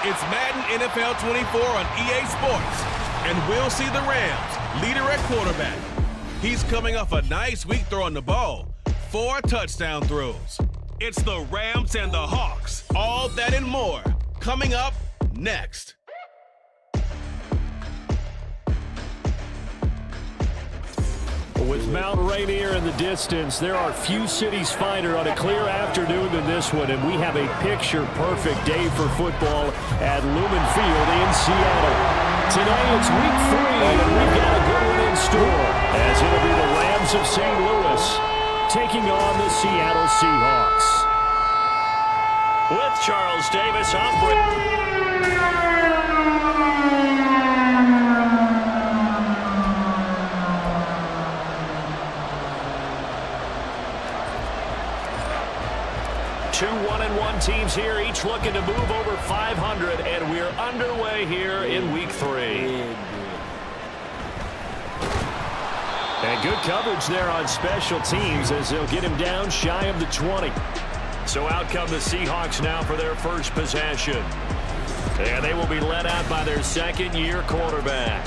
It's Madden NFL 24 on EA Sports, and we'll see the Rams, leader at quarterback. He's coming off a nice week throwing the ball, 4 touchdown throws. It's the Rams and the Hawks, all that and more, coming up next. With Mount Rainier in the distance, there are few cities finer on a clear afternoon than this one, and we have a picture-perfect day for football at Lumen Field in Seattle. Today it's week 3, and we've got a good one in store, as it'll be the Rams of St. Louis taking on the Seattle Seahawks. With Charles Davis, I'm Britt. Two 1-1 teams here, each looking to move over 500, and we're underway here in week 3. And good coverage there on special teams as they'll get him down shy of the 20. So out come the Seahawks now for their first possession. And they will be led out by their second-year quarterback.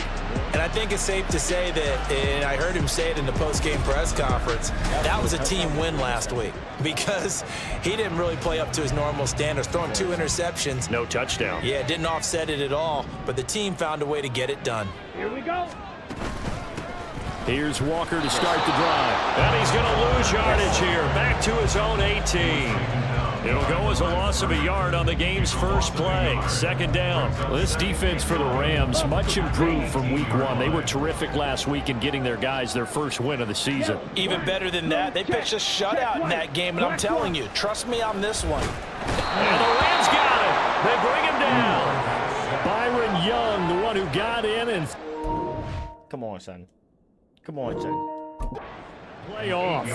And I think it's safe to say that, and I heard him say it in the post-game press conference, that was a team win last week because he didn't really play up to his normal standards, throwing 2 interceptions. No touchdown. Yeah, didn't offset it at all, but the team found a way to get it done. Here we go. Here's Walker to start the drive. And he's going to lose yardage here, back to his own 18. It'll go as a loss of a yard on the game's first play. Second down. Well, this defense for the Rams, much improved from week 1. They were terrific last week in getting their guys their first win of the season. Even better than that, they pitched a shutout in that game, and I'm telling you, trust me on this one. And the Rams got it. They bring him down. Byron Young, the one who got in and... Come on, son. Come on, son. Play off.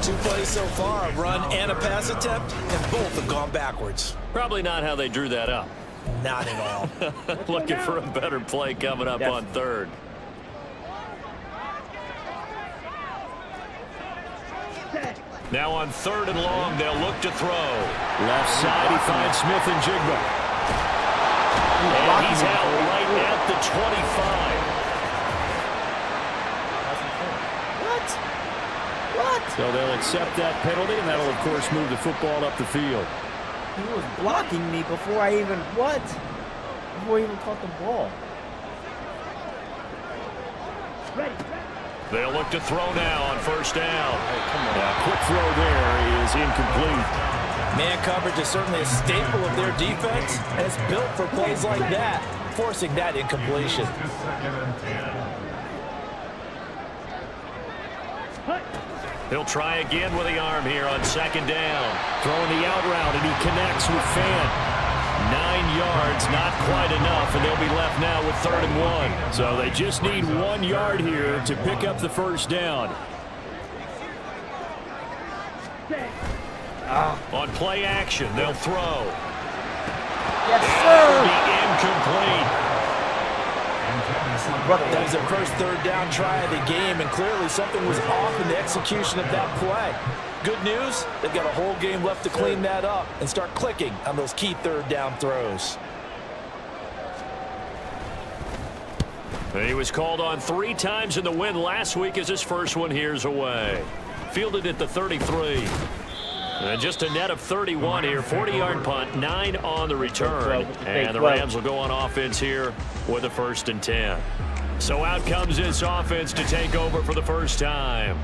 2 plays so far, a run and a pass attempt, and both have gone backwards. Probably not how they drew that up. Not at all. Looking for a better play coming up on third. Now on 3rd and long, they'll look to throw. Left side, he finds Smith and Jigba. And he's out right at the 25. So they'll accept that penalty, and that'll, of course, move the football up the field. He was blocking me before I even, Before I even caught the ball. Ready. They'll look to throw now on 1st down. Quick throw there is incomplete. Man coverage is certainly a staple of their defense, and it's built for plays like that, forcing that incompletion. He'll try again with the arm here on 2nd down. Throwing the out route, and he connects with Fan. 9 yards, not quite enough, and they'll be left now with 3rd and 1. So they just need 1 yard here to pick up the first down. On play action, they'll throw. Yes, sir. It'll be incomplete. That was their first 3rd down try of the game, and clearly something was off in the execution of that play. Good news, they've got a whole game left to clean that up and start clicking on those key 3rd down throws. He was called on 3 times in the win last week as his first one here's away. Fielded at the 33. And just a net of 31 here, 40-yard punt, 9 on the return. And the Rams will go on offense here with a 1st and 10. So out comes this offense to take over for the first time.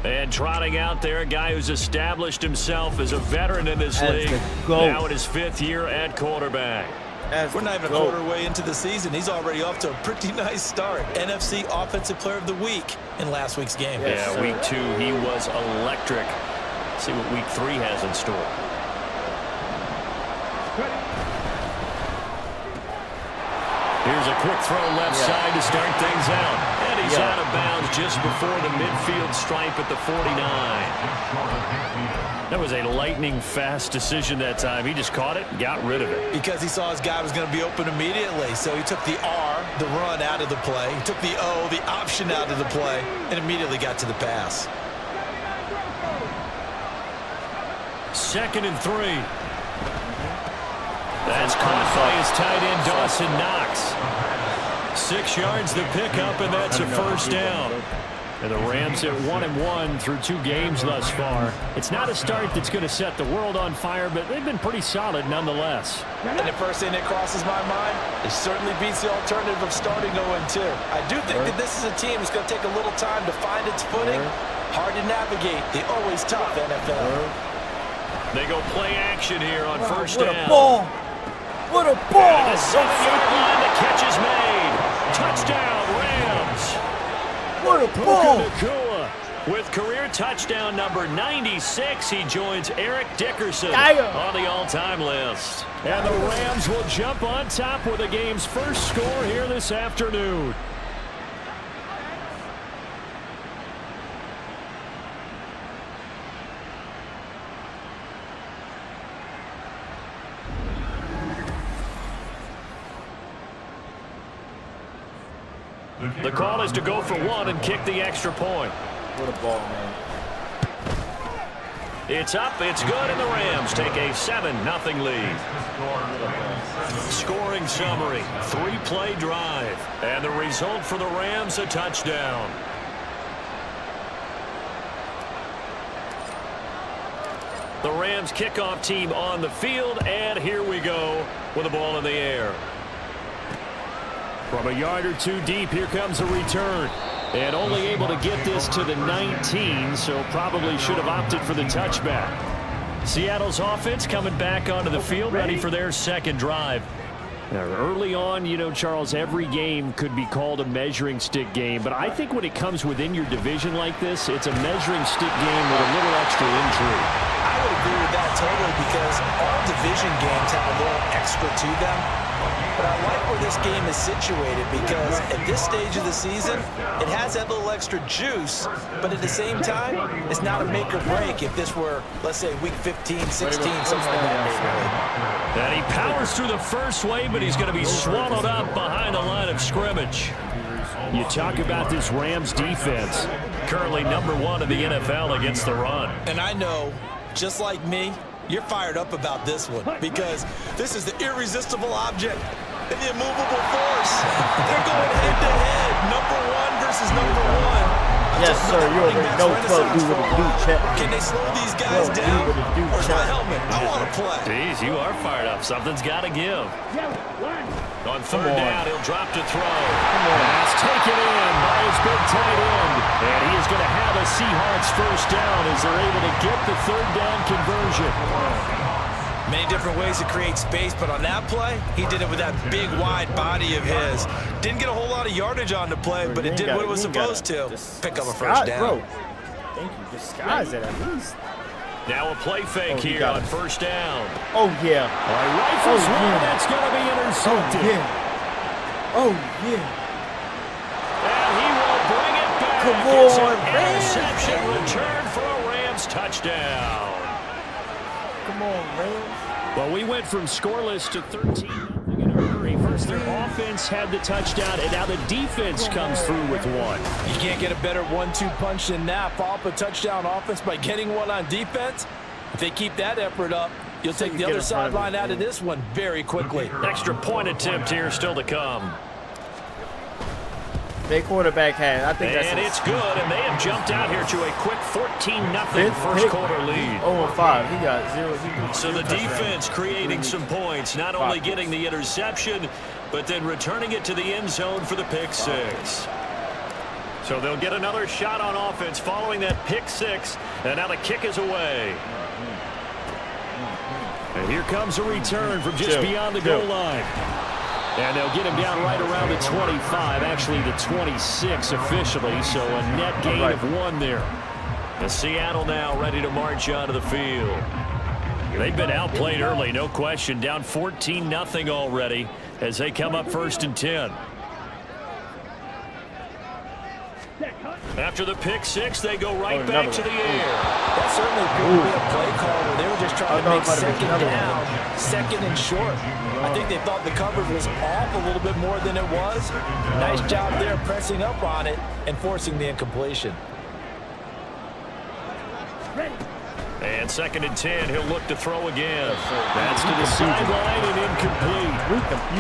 And trotting out there, a guy who's established himself as a veteran in this league. Now in his 5th year at quarterback. We're not even a quarter way into the season. He's already off to a pretty nice start. NFC Offensive Player of the Week in last week's game. Yeah, week 2, he was electric. See what week 3 has in store. Here's a quick throw left side to start things out. And he's out of bounds just before the midfield stripe at the 49. That was a lightning-fast decision that time. He just caught it and got rid of it. Because he saw his guy was going to be open immediately. So he took the R, the run, out of the play. He took the O, the option, out of the play, and immediately got to the pass. 2nd and 3. That's caught by Rams tight end Dawson Knox. 6 yards the pickup, and that's a first down. And the Rams at 1-1 through 2 games thus far. It's not a start that's going to set the world on fire, but they've been pretty solid nonetheless. And the first thing that crosses my mind, it certainly beats the alternative of starting 0-2. I do think that this is a team that's going to take a little time to find its footing. Hard to navigate the always tough NFL. They go play action here on first what down. A ball. What a ball! And the 7-yard line, the catch is made. Touchdown, Rams. What a ball! Nakua with career touchdown number 96. He joins Eric Dickerson on the all-time list. And the Rams will jump on top with the game's first score here this afternoon. The call is to go for 1 and kick the extra point. What a ball, man. It's up, it's good, and the Rams take a 7-0 lead. Scoring summary, 3-play drive. And the result for the Rams, a touchdown. The Rams kickoff team on the field, and here we go with the ball in the air. From a yard or 2 deep, here comes a return. And only able to get this to the 19, so probably should have opted for the touchback. Seattle's offense coming back onto the field, ready for their second drive. Now, early on, you know, Charles, every game could be called a measuring stick game, but I think when it comes within your division like this, it's a measuring stick game with a little extra intrigue. I would agree with that totally because all division games have a little extra to them. But I like where this game is situated because at this stage of the season, it has that little extra juice, but at the same time, it's not a make or break if this were, let's say, week 15, 16, something like that. And he powers through the first wave, but he's going to be swallowed up behind the line of scrimmage. You talk about this Rams defense, currently #1 in the NFL against the run. And I know, just like me, you're fired up about this one because this is the irresistible object and the immovable force. They're going head-to-head, #1 versus #1. Yes, sir. You already know what to do with a blue check. Can they slow these guys down? Where's my helmet? I want to play. Jeez, you are fired up. Something's got to give. On third down, he'll drop to throw. Pass taken in by his big tight end. And he is going to have a Seahawks first down as they're able to get the third down conversion. Many different ways to create space, but on that play, he did it with that big, wide body of his. Didn't get a whole lot of yardage on the play, but it did what it was supposed to. Pick up a first down. Bro, thank you. Disguise it at least. Now a play fake here on first down. Oh, yeah. Rifles one, that's going to be intercepted. Oh, yeah. And he will bring it back. Come It's on, an interception return for a Rams touchdown. Come on, Rams. Well, we went from scoreless to 13 in a hurry. First, their offense had the touchdown, and now the defense comes through with one. You can't get a better 1-2 punch than that. Follow up a touchdown offense by getting one on defense. If they keep that effort up, you'll take the other sideline out of this one very quickly. Extra point attempt here still to come. Their quarterback had, I think that's... And it's good, and they have jumped out here to a quick 14-0 first quarter lead. 0-5. He got 0. So the defense creating some points, not only getting the interception, but then returning it to the end zone for the pick six. So they'll get another shot on offense following that pick six, and now the kick is away. And here comes a return from just beyond the goal line. And they'll get him down right around the 25, actually the 26 officially, so a net gain of 1 there. And Seattle now ready to march onto the field. They've been outplayed early, no question, down 14-0 already as they come up 1st and 10. After the pick six, they go right back to the air. That certainly could be a play call where they were just trying to make second down, second and short. I think they thought the coverage was off a little bit more than it was. Nice job there pressing up on it and forcing the incompletion. And And 2nd and 10, he'll look to throw again. That's to the sideline and incomplete.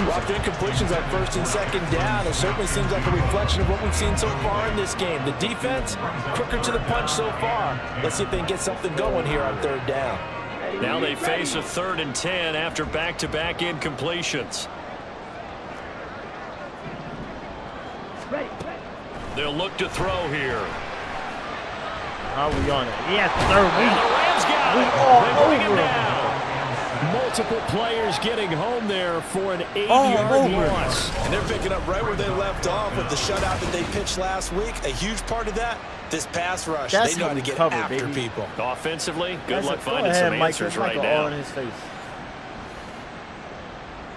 Well, incompletions on 1st and 2nd down. It certainly seems like a reflection of what we've seen so far in this game. The defense, quicker to the punch so far. Let's see if they can get something going here on 3rd down. Now they face a 3rd and 10 after back-to-back incompletions. They'll look to throw here. How are we on it? Yeah, 3rd. And the Rams got it. They bring him down. Multiple players getting home there for an 8-yard loss. And they're picking up right where they left off with the shutout that they pitched last week. A huge part of that, this pass rush. They know how to get after people. Offensively, good luck finding some answers right now. All in his face.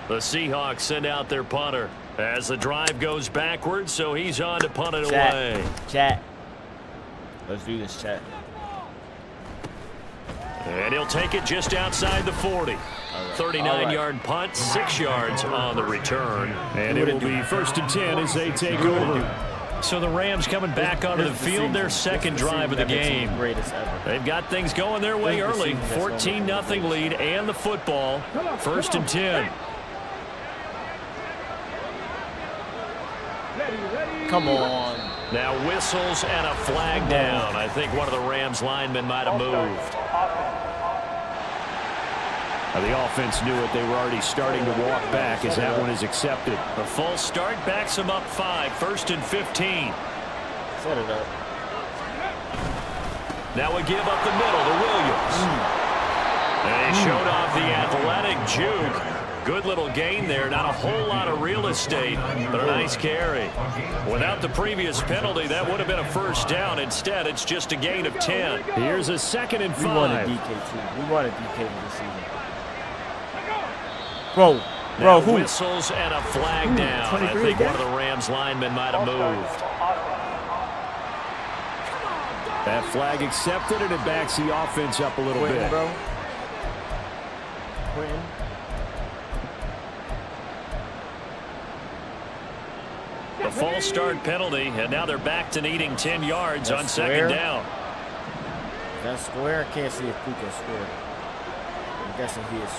The Seahawks send out their punter as the drive goes backwards, so he's on to punt it away. Chat. Let's do this, chat. And he'll take it just outside the 40. 39-yard punt, 6 yards on the return. And it will be 1st and 10 as they take over. So the Rams coming back onto the field, their 2nd drive of the game. They've got things going their way early. 14-0 lead and the football. 1st and 10. Come on. Now whistles and a flag down. I think one of the Rams linemen might have moved. The offense knew it. They were already starting to walk back as that one is accepted. The false start backs them up 5. 1st and 15. Set it up. Now we give up the middle to Williams. And he showed off the athletic juke. Good little gain there. Not a whole lot of real estate, but a nice carry. Without the previous penalty, that would have been a 1st down. Instead, it's just a gain of 10. Here's a 2nd and 5. We wanted DK too. We wanted DK this season. Bro, who? Whistles and a flag down. I think one of the Rams linemen might have moved. That flag accepted, and it backs the offense up a little bit. Bro. Quentin. The false start penalty, and now they're back to needing 10 yards on 2nd down. Is that square? I can't see if Puka squared. I'm guessing he is.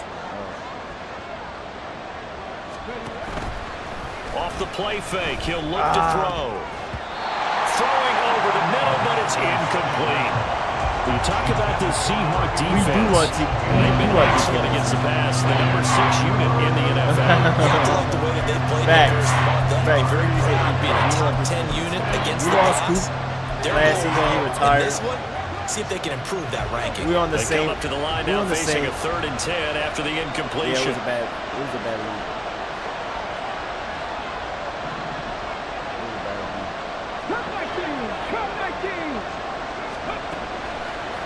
Off the play fake, he'll look to throw. Throwing over the middle, but it's incomplete. When you talk about this Seahawk defense, they've been excellent against the pass. The number 6 unit in the NFL. The way that they played very easy being a top 10 unit against the pass. Last season he retired. This one, see if they can improve that ranking. We on the they same. come up to the line now, facing a 3rd and 10 after the incompletion. Yeah, it was a bad lead.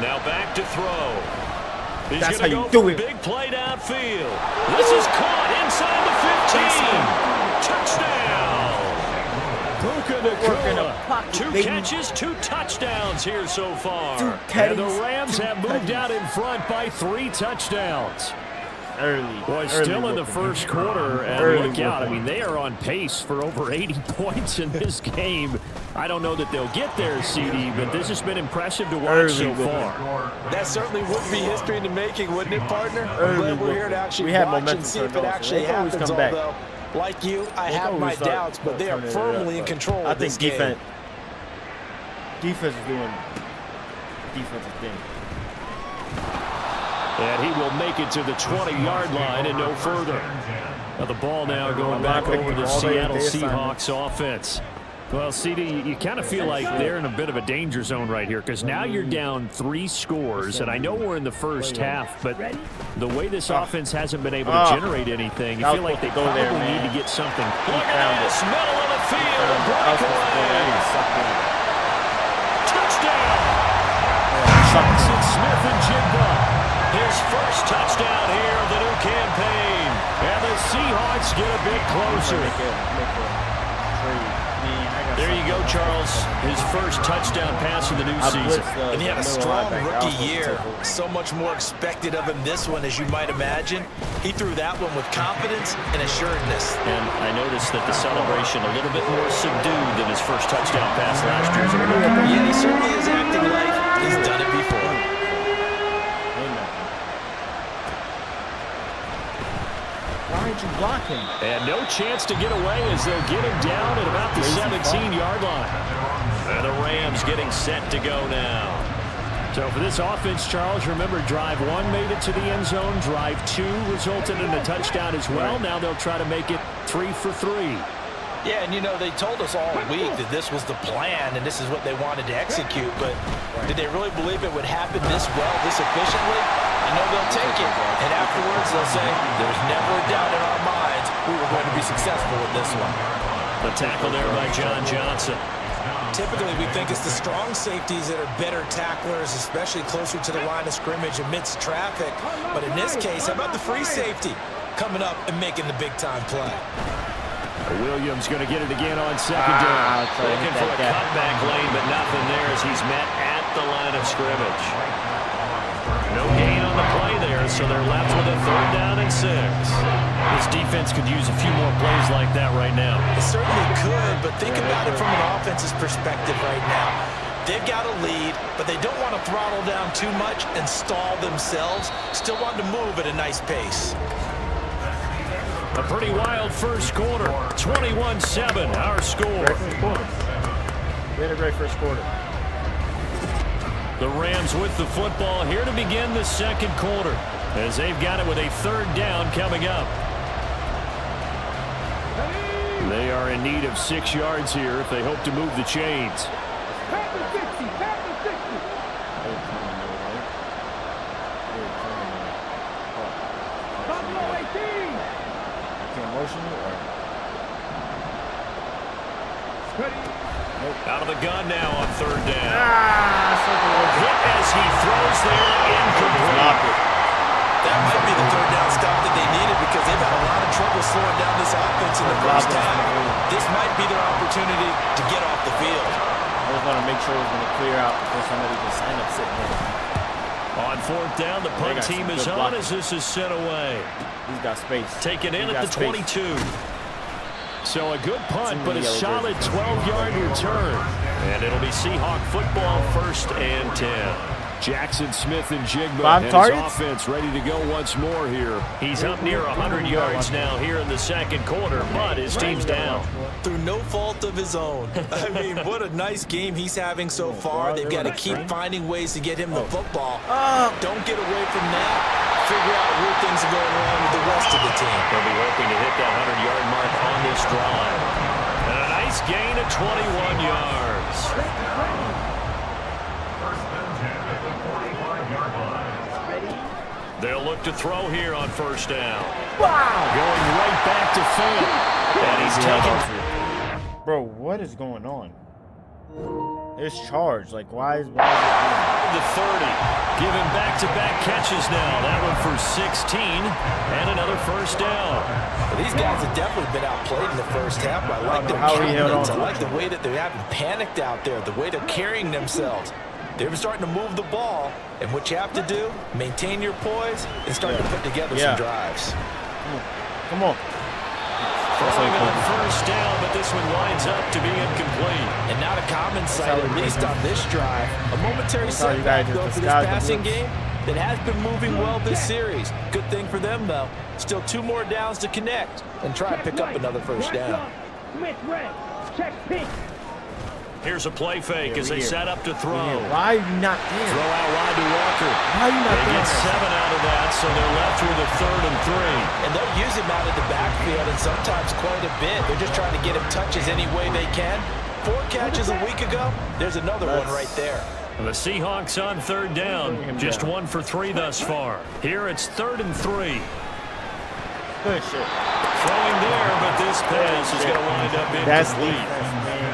Now back to throw. He's That's going to how go you do for a it. big play downfield. This is caught inside the 15. Touchdown. 2 catches, 2 touchdowns here so far. And the Rams have moved out in front by 3 touchdowns. Boy, still in the 1st quarter, and look out. I mean, they are on pace for over 80 points in this game. I don't know that they'll get there, CD, but this has been impressive to watch so far. That certainly would be history in the making, wouldn't it, partner? I'm glad we're here to actually watch and see if it actually happens, although, like you, I have my doubts, but they are firmly in control of this game. Defense is doing defensive thing. And he will make it to the 20-yard line and no further. Now the ball now going back over the Seattle Seahawks offense. Well, CD, you kind of feel like they're in a bit of a danger zone right here because now you're down 3 scores, and I know we're in the 1st half, but the way this offense hasn't been able to generate anything, you feel like they probably need to get something. Look at this, middle of the field, breakaway. Touchdown! Johnson, Smith, and Jigba. His 1st touchdown here of the new campaign. And the Seahawks get a bit closer. There you go, Charles. His 1st touchdown pass of the new season. And he had a strong rookie year. So much more expected of him this one, as you might imagine. He threw that one with confidence and assuredness. And I noticed that the celebration a little bit more subdued than his 1st touchdown pass last year. Yeah, he certainly is acting like he's done it before. Why didn't you block him? And no chance to get away as they'll get him down at about the 17-yard line. And the Rams getting set to go now. So for this offense, Charles, remember drive 1 made it to the end zone. Drive 2 resulted in a touchdown as well. Now they'll try to make it 3 for 3. Yeah, and you know, they told us all week that this was the plan and this is what they wanted to execute, but did they really believe it would happen this well, this efficiently? You know, they'll take it, and afterwards they'll say, there's never a doubt in our minds we were going to be successful with this one. The tackle there by John Johnson. Typically, we think it's the strong safeties that are better tacklers, especially closer to the line of scrimmage amidst traffic. But in this case, how about the free safety coming up and making the big-time play? Williams going to get it again on second down. Looking for a cutback lane, but nothing there as he's met at the line of scrimmage. No gain on the play there, so they're left with a 3rd down and 6. This defense could use a few more plays like that right now. It certainly could, but think about it from an offense's perspective right now. They've got a lead, but they don't want to throttle down too much and stall themselves. Still want to move at a nice pace. A pretty wild first quarter. 21-7, our score. Great first quarter. We had a great first quarter. The Rams with the football here to begin the second quarter as they've got it with a 3rd down coming up. They are in need of 6 yards here if they hope to move the chains. Out of the gun now on 3rd down. Hit as he throws there, incomplete. That might be the 3rd down stop that they needed because they've had a lot of trouble slowing down this offense in the first half. This might be their opportunity to get off the field. I just want to make sure it's going to clear out before somebody can sign up sitting there. On 4th down, the punt team is on as this is sent away. He's got space. Taken in at the 22. So a good punt, but a solid 12-yard return. And it'll be Seahawk football 1st and 10. Jackson Smith and Jigba and his offense ready to go once more here. He's up near 100 yards now here in the second quarter, but his team's down. Through no fault of his own. I mean, what a nice game he's having so far. They've got to keep finding ways to get him the football. Don't get away from that. Figure out where things are going wrong with the rest of the team. They'll be hoping to hit that 100-yard mark on this drive. And a nice gain of 21 yards. They'll look to throw here on 1st down. Wow! Going right back to Fant. And he's taken. Bro, what is going on? It's charged. Like, why is it doing the 30. Giving back-to-back catches now. That one for 16 and another 1st down. Well, these guys have definitely been outplayed in the first half. I like their countenance. I like the way that they haven't panicked out there, the way they're carrying themselves. They're starting to move the ball, and what you have to do, maintain your poise and start to put together some drives. Come on. Throwing on 1st down, but this one winds up to be incomplete. And not a common sight, at least on this drive. A momentary setback, though, for this passing game that has been moving well this series. Good thing for them, though. Still 2 more downs to connect and try and pick up another 1st down. Here's a play fake as they set up to throw. Why are you not there? Throw out wide to Walker. Why are you not there? They there? get 7 out of that, so they're left with a 3rd and 3. And they'll use him out of the backfield and sometimes quite a bit. They're just trying to get him touches any way they can. 4 catches a week ago. There's another one right there. The Seahawks on 3rd down. Just 1 for 3 thus far. Here it's 3rd and 3. Good shit. Throwing there, but this pass is going to wind up incomplete.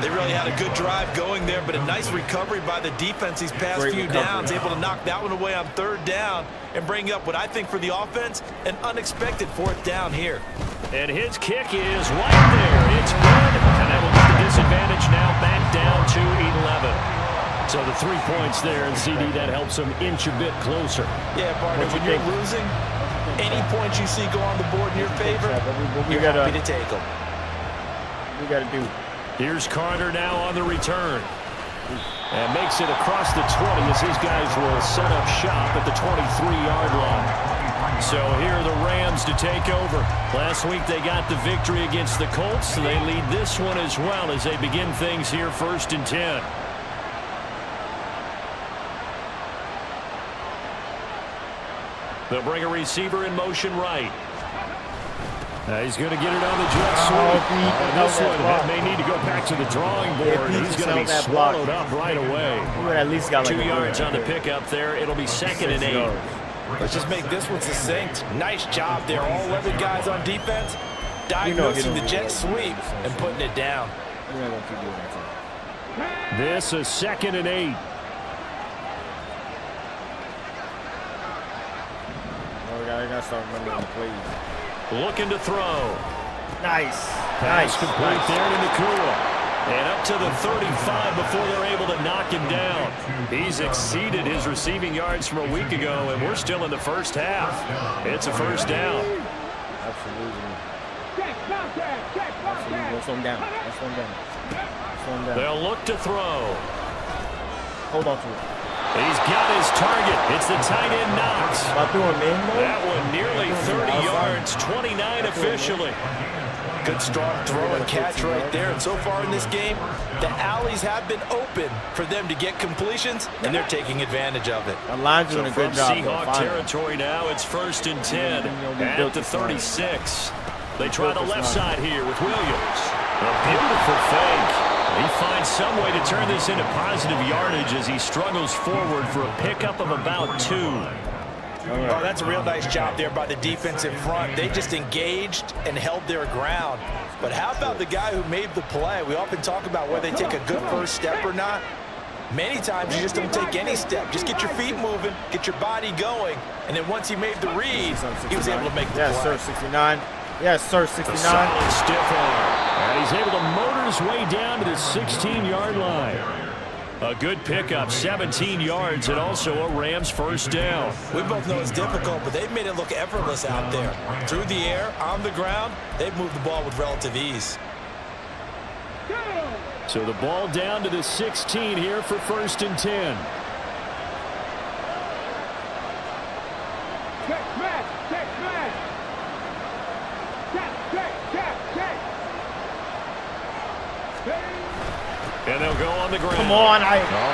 They really had a good drive going there, but a nice recovery by the defense these past few downs, able to knock that one away on 3rd down and bring up what I think for the offense, an unexpected 4th down here. And his kick is right there. It's good, and that will get the disadvantage now back down to 11. So the 3 points there, and CD, that helps them inch a bit closer. Yeah, partner, when you're losing, any points you see go on the board in your favor, you're happy to take them. We got to do. Here's Carter now on the return. And makes it across the 20 as his guys will set up shop at the 23-yard line. So here are the Rams to take over. Last week they got the victory against the Colts, so they lead this one as well as they begin things here 1st and 10. They'll bring a receiver in motion right. He's going to get it on the jet sweep. This one may need to go back to the drawing board. He's going to be swallowed up right away. At least got like 2 yards on the pickup there. It'll be 2nd and 8. Let's just make this one succinct. Nice job there. All 11 guys on defense diagnosing the jet sweep and putting it down. This is 2nd and 8. We gotta start remembering the plays. Looking to throw. Nice. Pass complete there to Nakua. And up to the 35 before they're able to knock him down. He's exceeded his receiving yards from a week ago, and we're still in the first half. It's a first down. Absolutely. Let's slow him down. They'll look to throw. Hold on to it. He's got his target. It's the tight end Knox. That one nearly 30 yards, 29 officially. Good strong throw and catch right there. And so far in this game, the alleys have been open for them to get completions, and they're taking advantage of it. The line's doing a good job. Seahawk territory now, it's 1st and 10 at the 36. They try the left side here with Williams. A beautiful fake. He finds some way to turn this into positive yardage as he struggles forward for a pickup of about 2. Oh, that's a real nice job there by the defense in front. They just engaged and held their ground. But how about the guy who made the play? We often talk about whether they take a good first step or not. Many times you just don't take any step. Just get your feet moving, get your body going, and then once he made the read, he was able to make the play. Yes, sir, 69. Yes, sir, 69. Solid stiff arm. And he's able to motor his way down to the 16-yard line. A good pickup, 17 yards, and also a Rams first down. We both know it's difficult, but they've made it look effortless out there. Through the air, on the ground, they've moved the ball with relative ease. So the ball down to the 16 here for 1st and 10. And they'll go on the ground. Come on.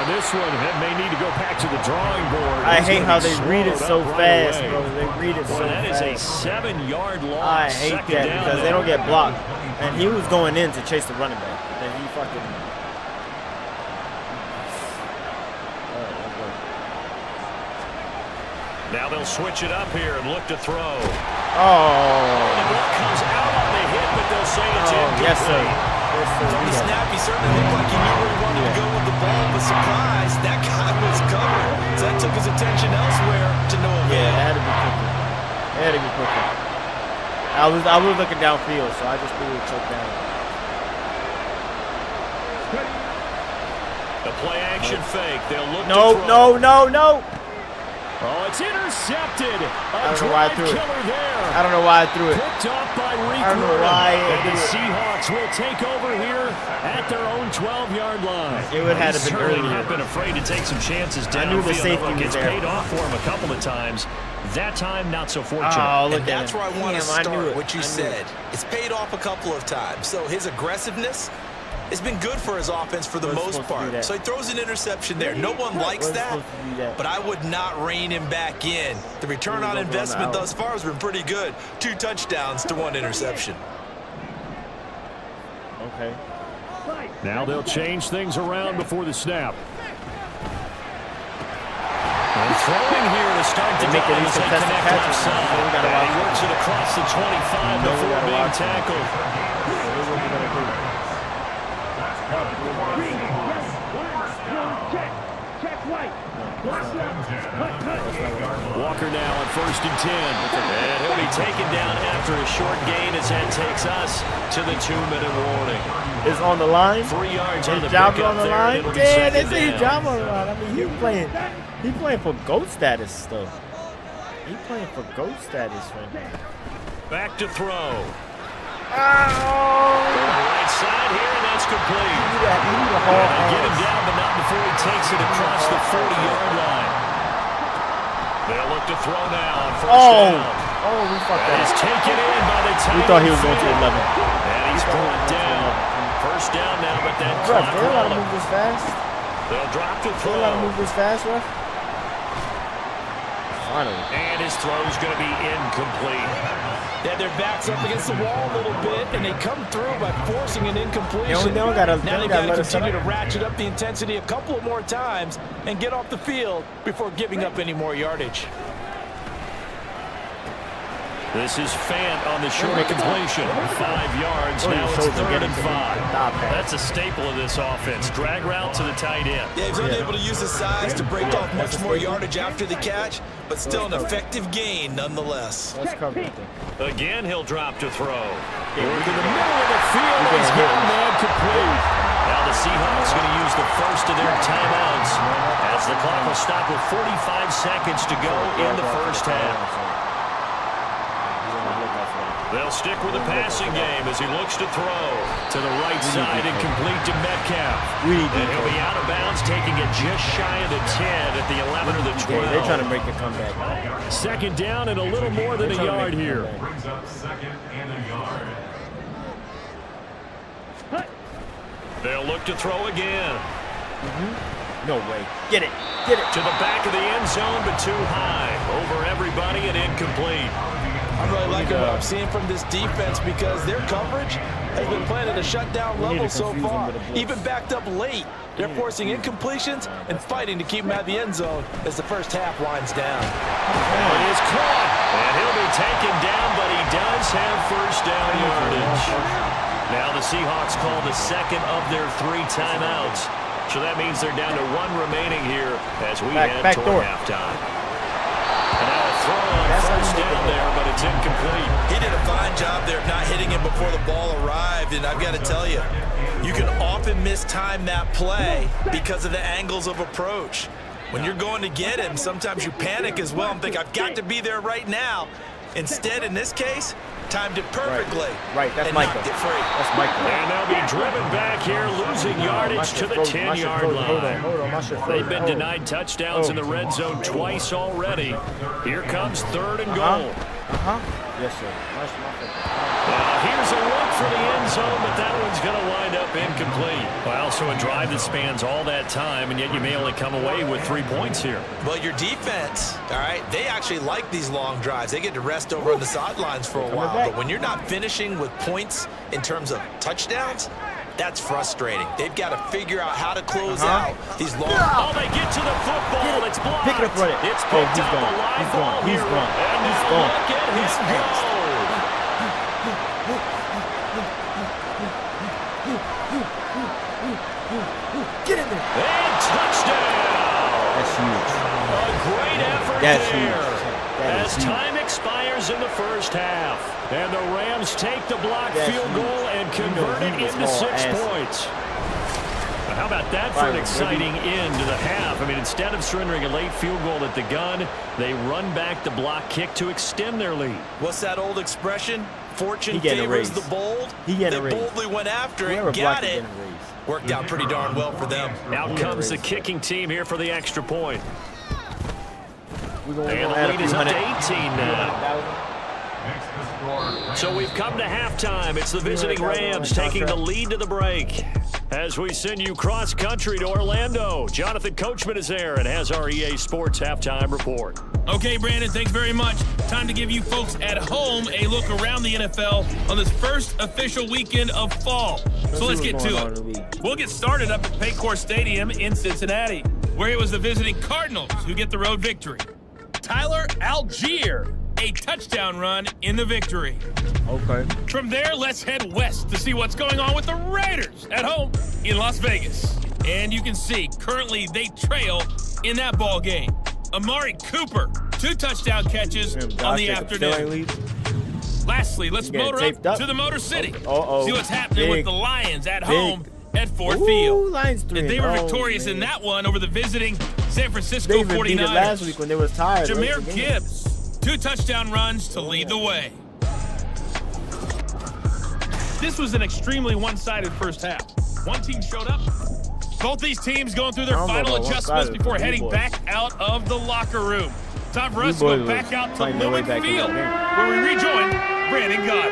This one may need to go back to the drawing board. I hate how they read it so fast, bro. They read it so fast. That is a 7-yard loss. I hate that because they don't get blocked. And he was going in to chase the running back. Then he fucking... Now they'll switch it up here and look to throw. Oh. The ball comes out on the hit, but they'll say it's incomplete. Yes, sir. From the snap, he certainly looked like he knew where he wanted to go with the ball, but surprise, that guy was covered. So that took his attention elsewhere to no avail. Yeah, it had to be quicker. It had to be quicker. I was looking downfield, so I just threw it choke down. The play action fake. They'll look No. Oh, it's intercepted. I don't know why I threw it. There. I don't know why I threw it. Picked off by Reek. I don't know why. And the Seahawks will take over here at their own 12-yard line. It would have been certainly earlier. not been afraid to take some chances downfield. I knew the safety was It's there. paid off for him a couple of times. That time, not so fortunate. Oh, look And that's where I want to Damn, I knew start it. what you said. It's paid off a couple of times. So his aggressiveness has been good for his offense for the most part. So he throws an interception there. No one likes that, but I would not rein him back in. The return on investment thus far has been pretty good. 2 touchdowns to 1 interception. Okay. Now they'll change things around before the snap. And throwing here to start the Make it drive easy as to they test the connect catches. outside. So we gotta And he watch works it across the 25 before being tackled. Here's what we're gonna do. Walker now on 1st and 10. And he'll be taken down after a short gain as that takes us to the 2-minute warning. It's on the line. 3 yards on the His job pickup on the there, line. and it'll be Yeah, they second say his down. job on the line. I mean, he's playing for GOAT status still. He's playing for GOAT status right now. Back to throw. Oh! Right side here, and that's complete. Get him down, but not before he takes it across the 40-yard line. They'll look to throw now on first down. Oh, we fucked That is up. taken in by the tight We thought he was end. going to 11. And he's brought down. First down now, but that Bro, clock they don't rolling. move this fast. They'll drop to They throw. don't move this fast, bro. Finally. And his throw's going to be incomplete. Yeah, their backs up against the wall a little bit, and they come through by forcing an incompletion. They don't gotta now they let got to us continue up. to ratchet up the intensity a couple of more times and get off the field before giving up any more yardage. This is Fant on the short completion. 5 yards. Now it's 3rd and 5. That's a staple of this offense. Drag route to the tight end. Yeah, he's unable to use his size to break off much more yardage after the catch, but still an effective gain nonetheless. Let's cover it. Again, he'll drop to throw. Work in the middle of the field. He's getting that complete. Now the Seahawks going to use the first of their timeouts as the clock will stop with 45 seconds to go in the first half. They'll stick with the passing game as he looks to throw to the right side and complete to Metcalf. And he'll be out of bounds, taking it just shy of the 10 at the 11 or the 12. They're trying to make a comeback. Second down and a little more than a yard here. They'll look to throw again. No way. Get it. Get it. To the back of the end zone, but too high. Over everybody and incomplete. I'm really liking what I'm seeing from this defense because their coverage has been playing at a shutdown level so far. Even backed up late, they're forcing incompletions and fighting to keep them out of the end zone as the first half winds down. It is caught, and he'll be taken down, but he does have first down yardage. Now the Seahawks call the second of their 3 timeouts. So that means they're down to 1 remaining here as we head toward halftime. And now a throw on first down there, but it's incomplete. He did a fine job there of not hitting him before the ball arrived, and I've got to tell you, you can often mistime that play because of the angles of approach. When you're going to get him, sometimes you panic as well and think, I've got to be there right now. Instead, in this case, timed it perfectly. Right, that's and Michael. knocked it free. That's Michael. And they'll be driven back here, losing yardage to the 10-yard line. Hold on. They've been denied touchdowns in the red zone twice already. Here comes 3rd and goal. Yes, sir. Here's a look for the end zone, but that one's going to wind up incomplete. Well, so a drive that spans all that time, and yet you may only come away with 3 points here. Well, your defense, all right, they actually like these long drives. They get to rest over on the sidelines for a while. But when you're not finishing with points in terms of touchdowns, that's frustrating. They've got to figure out how to close out these long. Oh, they get to the football. It's blocked. Pick it up, run it. It's picked up. Gone. A live He's ball gone. He's here. gone. And He's now gone. look at He's him pissed. go. Get in there. And touchdown. That's huge. A great effort That's there. huge. That As is huge. time expires in the first half. And the Rams take the blocked That's field huge. goal and convert it he was into all 6 ass. points. Now, how about that for an exciting end to the half? I mean, instead of surrendering a late field goal at the gun, they run back the block kick to extend their lead. What's that old expression? Fortune getting a favors raise. the bold. He getting a They raise. boldly went after Whoever it, got blocked it it. getting a raise. Worked out pretty darn well for them. Out comes the kicking team here for the extra point. We're going And the to lead is up to 18 now. So we've come to halftime. It's the visiting Rams taking the lead to the break. As we send you cross-country to Orlando, Jonathan Coachman is there and has our EA Sports halftime report. Okay, Brandon, thanks very much. Time to give you folks at home a look around the NFL on this first official weekend of fall. So let's get to it. We'll get started up at Paycor Stadium in Cincinnati, where it was the visiting Cardinals who get the road victory. Tyler Algier, a touchdown run in the victory. Okay. From there, let's head west to see what's going on with the Raiders at home in Las Vegas. And you can see, currently they trail in that ball game. Amari Cooper, 2 touchdown catches on the afternoon. Lastly, let's motor up to the Motor City. See what's happening with the Lions at home at Ford Field. Lions 3. And they were victorious in that one over the visiting San Francisco They even 49ers. beat it last week when they was tired. Jahmyr Gibbs, 2 touchdown runs to lead the way. This was an extremely one-sided first half. One team showed up. Both these teams going through their final adjustments before heading back out of the locker room. time for us to go back out to Lumen Field, where we rejoin Brandon Gott.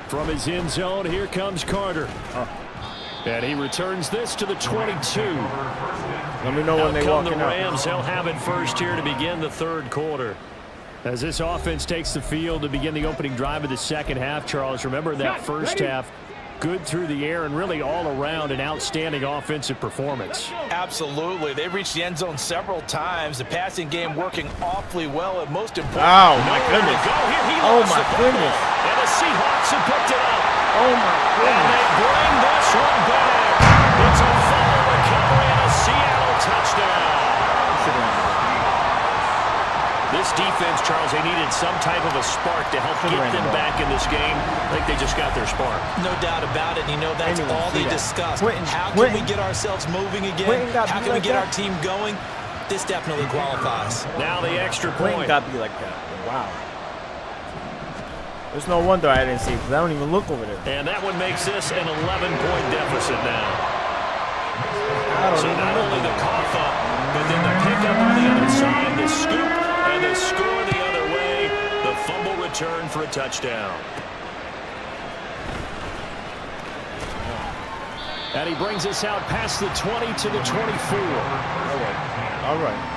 From his end zone, here comes Carter. And he returns this to the 22. Let me know when they walk in. The Rams, they'll have it first here to begin the third quarter. As this offense takes the field to begin the opening drive of the second half, Charles, remember that first half, good through the air and really all around an outstanding offensive performance. Absolutely. They've reached the end zone several times. The passing game working awfully well, and most important. Oh, my goodness. Oh, my goodness. And the Seahawks have picked it up. Oh, my goodness. And they bring this one back. It's a fumble recovery and a Seattle touchdown. This defense, Charles, they needed some type of a spark to help get them back in this game. I think they just got their spark. No doubt about it. You know, that's all they discussed. How can we get ourselves moving again? How can we get our team going? This definitely qualifies. Now the extra point. Got to be like that. Wow. There's no wonder I didn't see it, because I don't even look over there. And that one makes this an 11-point deficit now. So not only the cough up, but then the pickup on the other side, the scoop, and the score the other way. The fumble return for a touchdown. And he brings us out past the 20 to the 24. All right.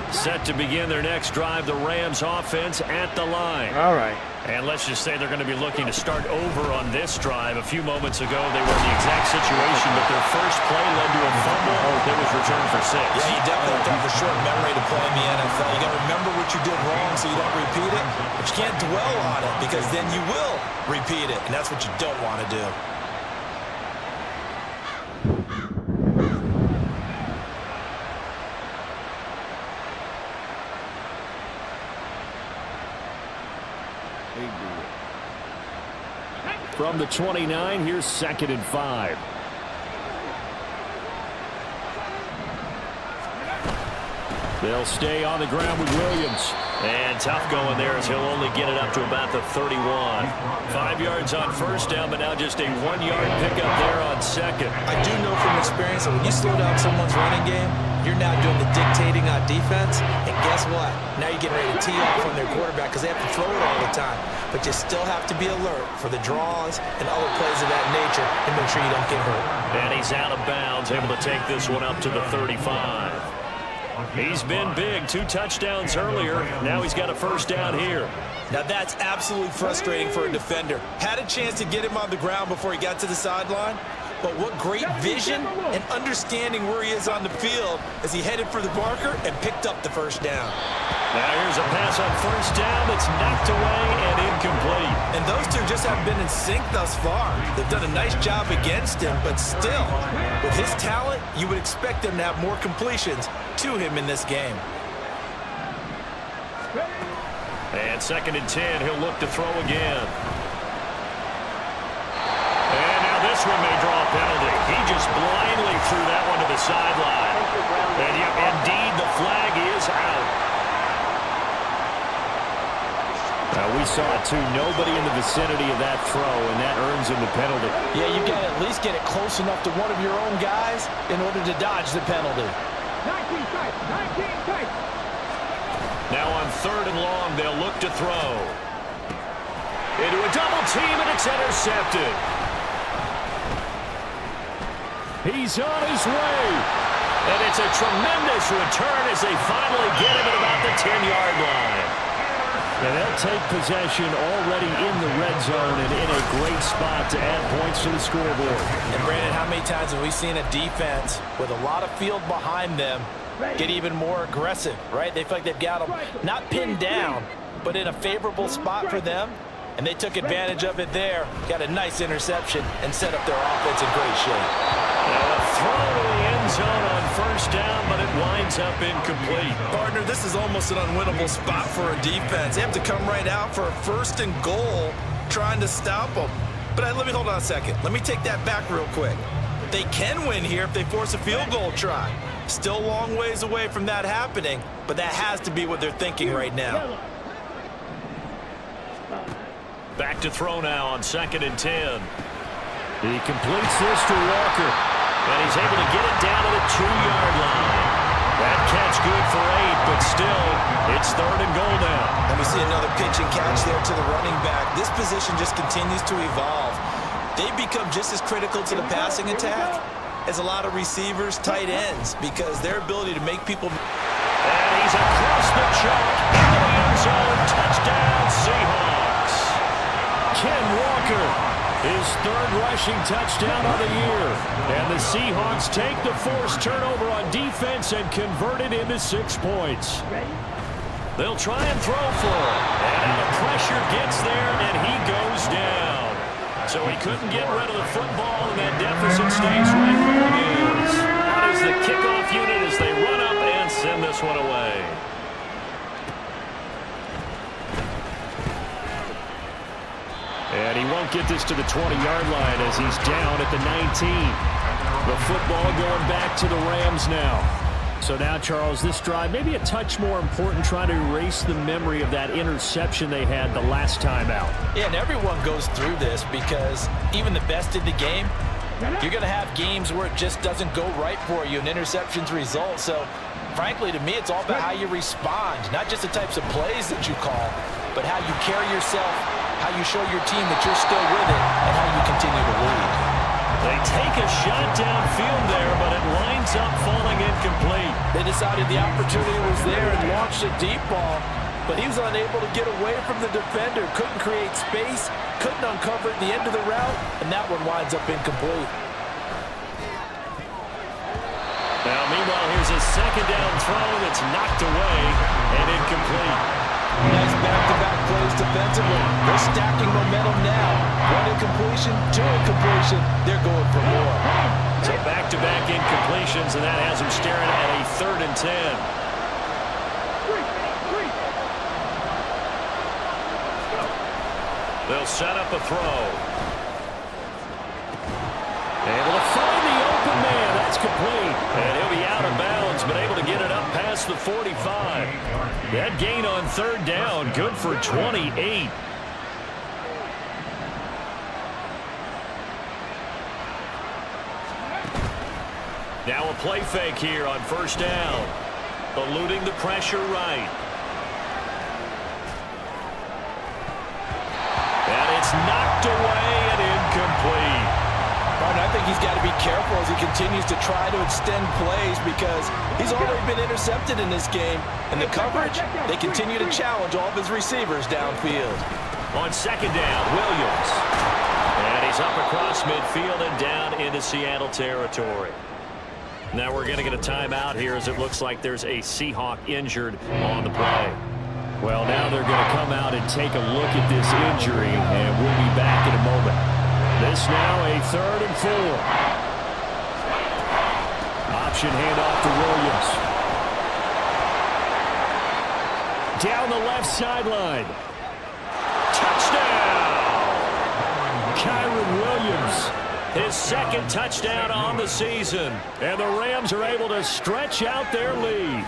Set to begin their next drive, the Rams offense at the line. All right. And let's just say they're going to be looking to start over on this drive. A few moments ago, they were in the exact situation, but their first play led to a fumble that was returned for 6. Yeah, you definitely have a short memory to play in the NFL. You got to remember what you did wrong so you don't repeat it, but you can't dwell on it because then you will repeat it, and that's what you don't want to do. From the 29, here's 2nd and 5. They'll stay on the ground with Williams. And tough going there as he'll only get it up to about the 31. 5 yards on first down, but now just a 1-yard pickup there on second. I do know from experience that when you slow down someone's running game, you're now doing the dictating on defense. And guess what? Now you're getting ready to tee off on their quarterback because they have to throw it all the time. But you still have to be alert for the draws and other plays of that nature and make sure you don't get hurt. And he's out of bounds, able to take this one up to the 35. He's been big. 2 touchdowns earlier. Now he's got a first down here. Now that's absolutely frustrating for a defender. Had a chance to get him on the ground before he got to the sideline. But what great vision and understanding where he is on the field as he headed for the marker and picked up the first down. Now here's a pass on first down that's knocked away and incomplete. And those two just haven't been in sync thus far. They've done a nice job against him, but still, with his talent, you would expect him to have more completions to him in this game. And 2nd and 10, he'll look to throw again. And now this one may draw a penalty. He just blindly threw that one to the sideline. And yep, indeed, the flag is out. We saw it too. Nobody in the vicinity of that throw, and that earns him the penalty. Yeah, you got to at least get it close enough to one of your own guys in order to dodge the penalty. 19 tight. Now on 3rd and long, they'll look to throw. Into a double team, and it's intercepted. He's on his way. And it's a tremendous return as they finally get him at about the 10-yard line. And they'll take possession already in the red zone and in a great spot to add points to the scoreboard. And Brandon, how many times have we seen a defense with a lot of field behind them get even more aggressive, right? They feel like they've got them not pinned down, but in a favorable spot for them. And they took advantage of it there. Got a nice interception and set up their offense in great shape. A throw to the end zone on first down, but it winds up incomplete. Partner, this is almost an unwinnable spot for a defense. They have to come right out for a 1st and goal trying to stop them. But let me hold on a second. Let me take that back real quick. They can win here if they force a field goal try. Still a long ways away from that happening, but that has to be what they're thinking right now. Back to throw now on 2nd and 10. He completes this to Walker. And he's able to get it down to the 2-yard line. That catch good for 8, but still, it's 3rd and goal now. And we see another pitch and catch there to the running back. This position just continues to evolve. They've become just as critical to the passing attack as a lot of receivers, tight ends, because their ability to make people... And he's across the chalk into the end zone. Touchdown, Seahawks. Ken Walker, his 3rd rushing touchdown of the year. And the Seahawks take the forced turnover on defense and convert it into 6 points. They'll try and throw for it. And now the pressure gets there, and he goes down. So he couldn't get rid of the football, and that deficit stays right where it is. Out is the kickoff unit as they run up and send this one away. And he won't get this to the 20-yard line as he's down at the 19. The football going back to the Rams now. So now, Charles, this drive maybe a touch more important, trying to erase the memory of that interception they had the last time out. Yeah, and everyone goes through this because even the best in the game, you're going to have games where it just doesn't go right for you and interceptions result. So, frankly, to me, it's all about how you respond, not just the types of plays that you call, but how you carry yourself, how you show your team that you're still with it, and how you continue to lead. They take a shot downfield there, but it lines up falling incomplete. They decided the opportunity was there and launched a deep ball, but he was unable to get away from the defender, couldn't create space, couldn't uncover at the end of the route, and that one winds up incomplete. Now, meanwhile, here's a 2nd down throw that's knocked away and incomplete. Nice back-to-back plays defensively. They're stacking momentum now. 1 incompletion, 2 incompletion. They're going for more. So back-to-back incompletions, and that has them staring at a 3rd and 10. They'll set up a throw. Able to find the open man. That's complete. And he'll be out of bounds, but able to get it up past the 45. That gain on 3rd down, good for 28. Now a play fake here on 1st down. Eluding the pressure right. And it's knocked away and incomplete. I think he's got to be careful as he continues to try to extend plays because he's already been intercepted in this game. And the coverage, they continue to challenge all of his receivers downfield. On 2nd down, Williams. And he's up across midfield and down into Seattle territory. Now we're going to get a timeout here as it looks like there's a Seahawk injured on the play. Well, now they're going to come out and take a look at this injury, and we'll be back in a moment. This now a 3rd and 4. Option handoff to Williams. Down the left sideline. Touchdown! Kyron Williams. His 2nd touchdown on the season. And the Rams are able to stretch out their lead.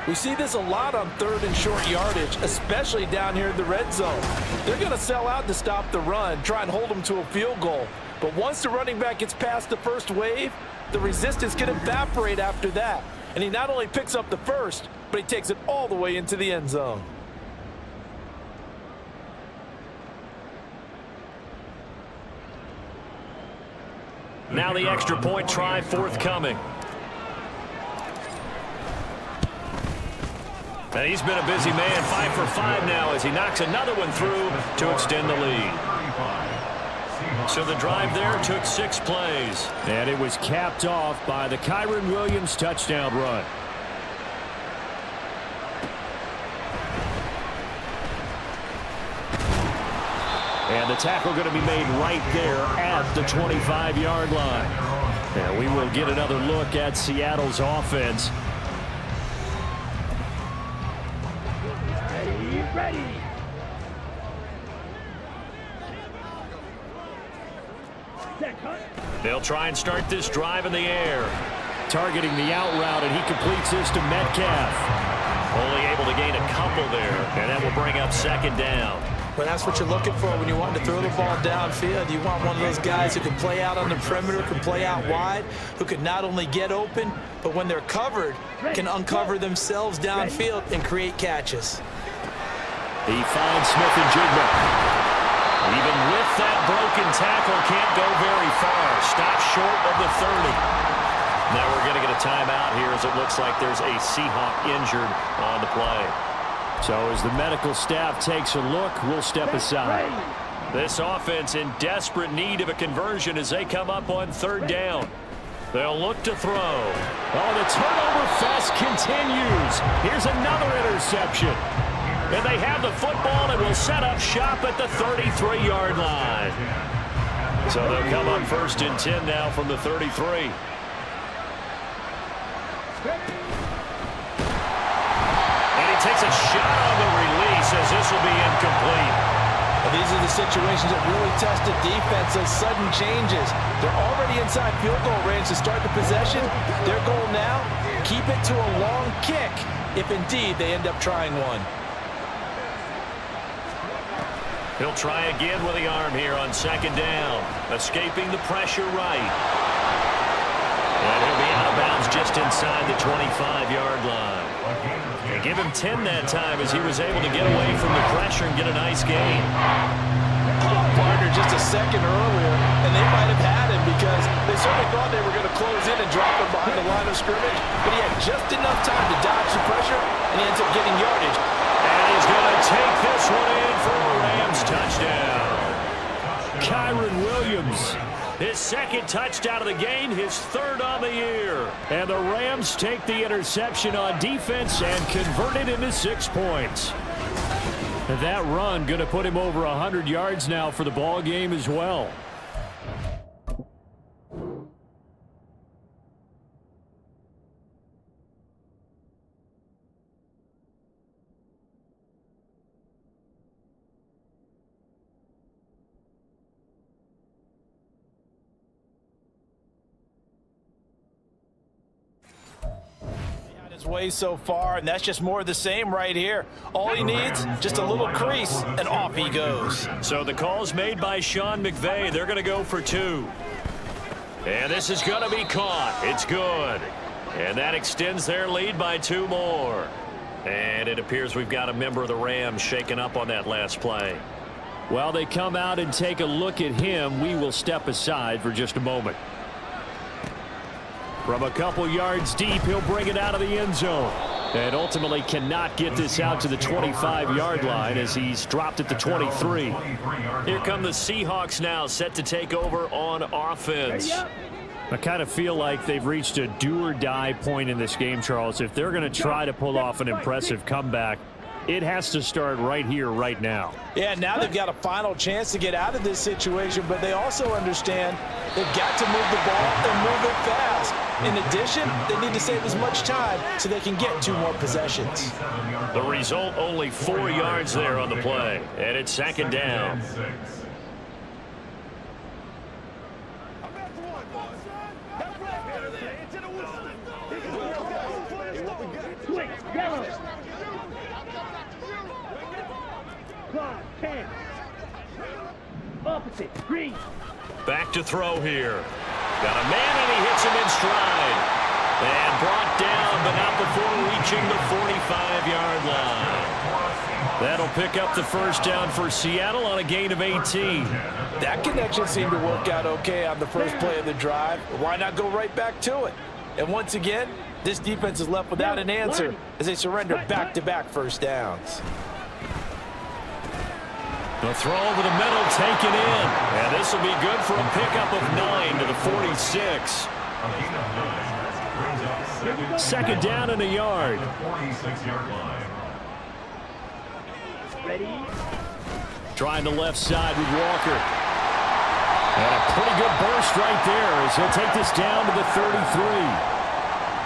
We see this a lot on 3rd and short yardage, especially down here in the red zone. They're going to sell out to stop the run, try and hold them to a field goal. But once the running back gets past the first wave, the resistance can evaporate after that. And he not only picks up the first, but he takes it all the way into the end zone. Now the extra point try forthcoming. And he's been a busy man, 5 for 5 now as he knocks another one through to extend the lead. So the drive there took 6 plays. And it was capped off by the Kyron Williams touchdown run. And the tackle going to be made right there at the 25-yard line. And we will get another look at Seattle's offense. Ready. They'll try and start this drive in the air. Targeting the out route, and he completes this to Metcalf. Only able to gain a couple there, and that will bring up 2nd down. Well, that's what you're looking for when you want to throw the ball downfield. You want one of those guys who can play out on the perimeter, can play out wide, who can not only get open, but when they're covered, can uncover themselves downfield and create catches. He finds Smith-Njigba. Even with that broken tackle, can't go very far. Stops short of the 30. Now we're going to get a timeout here as it looks like there's a Seahawk injured on the play. So as the medical staff takes a look, we'll step aside. This offense in desperate need of a conversion as they come up on 3rd down. They'll look to throw. Oh, the turnover fest continues. Here's another interception. And they have the football and will set up shop at the 33-yard line. So they'll come up 1st and 10 now from the 33. Takes a shot on the release as this will be incomplete. Well, these are the situations that really test the defense, those sudden changes. They're already inside field goal range to start the possession. Their goal now, keep it to a long kick if indeed they end up trying one. He'll try again with the arm here on 2nd down. Escaping the pressure right. And he'll be out of bounds just inside the 25-yard line. They give him 10 that time as he was able to get away from the pressure and get a nice gain. Partner just a second earlier, and they might have had him because they certainly thought they were going to close in and drop him behind the line of scrimmage, but he had just enough time to dodge the pressure, and he ends up getting yardage. And he's going to take this one in for a Rams touchdown. Kyron Williams. His 2nd touchdown of the game, his 3rd on the year. And the Rams take the interception on defense and convert it into 6 points. And that run going to put him over 100 yards now for the ball game as well. Way so far, and that's just more of the same right here. All he needs, just a little crease, and off he goes. So the call's made by Sean McVay. They're going to go for 2. And this is going to be caught. It's good. And that extends their lead by 2 more. And it appears we've got a member of the Rams shaken up on that last play. While they come out and take a look at him, we will step aside for just a moment. From a couple yards deep, he'll bring it out of the end zone. And ultimately cannot get this out to the 25-yard line as he's dropped at the 23. Here come the Seahawks now, set to take over on offense. I kind of feel like they've reached a do-or-die point in this game, Charles. If they're going to try to pull off an impressive comeback, it has to start right here, right now. Yeah, now they've got a final chance to get out of this situation, but they also understand they've got to move the ball and move it fast. In addition, they need to save as much time so they can get 2 more possessions. The result, only 4 yards there on the play, and it's 2nd down. Back to throw here. Got a man, and he hits him in stride. And brought down, but not before reaching the 45-yard line. That'll pick up the 1st down for Seattle on a gain of 18. That connection seemed to work out okay on the first play of the drive. Why not go right back to it? And once again, this defense is left without an answer as they surrender back-to-back 1st downs. The throw over the middle taken in. And this will be good for a pickup of 9 to the 46. 2nd down and a yard. Trying the left side with Walker. And a pretty good burst right there as he'll take this down to the 33.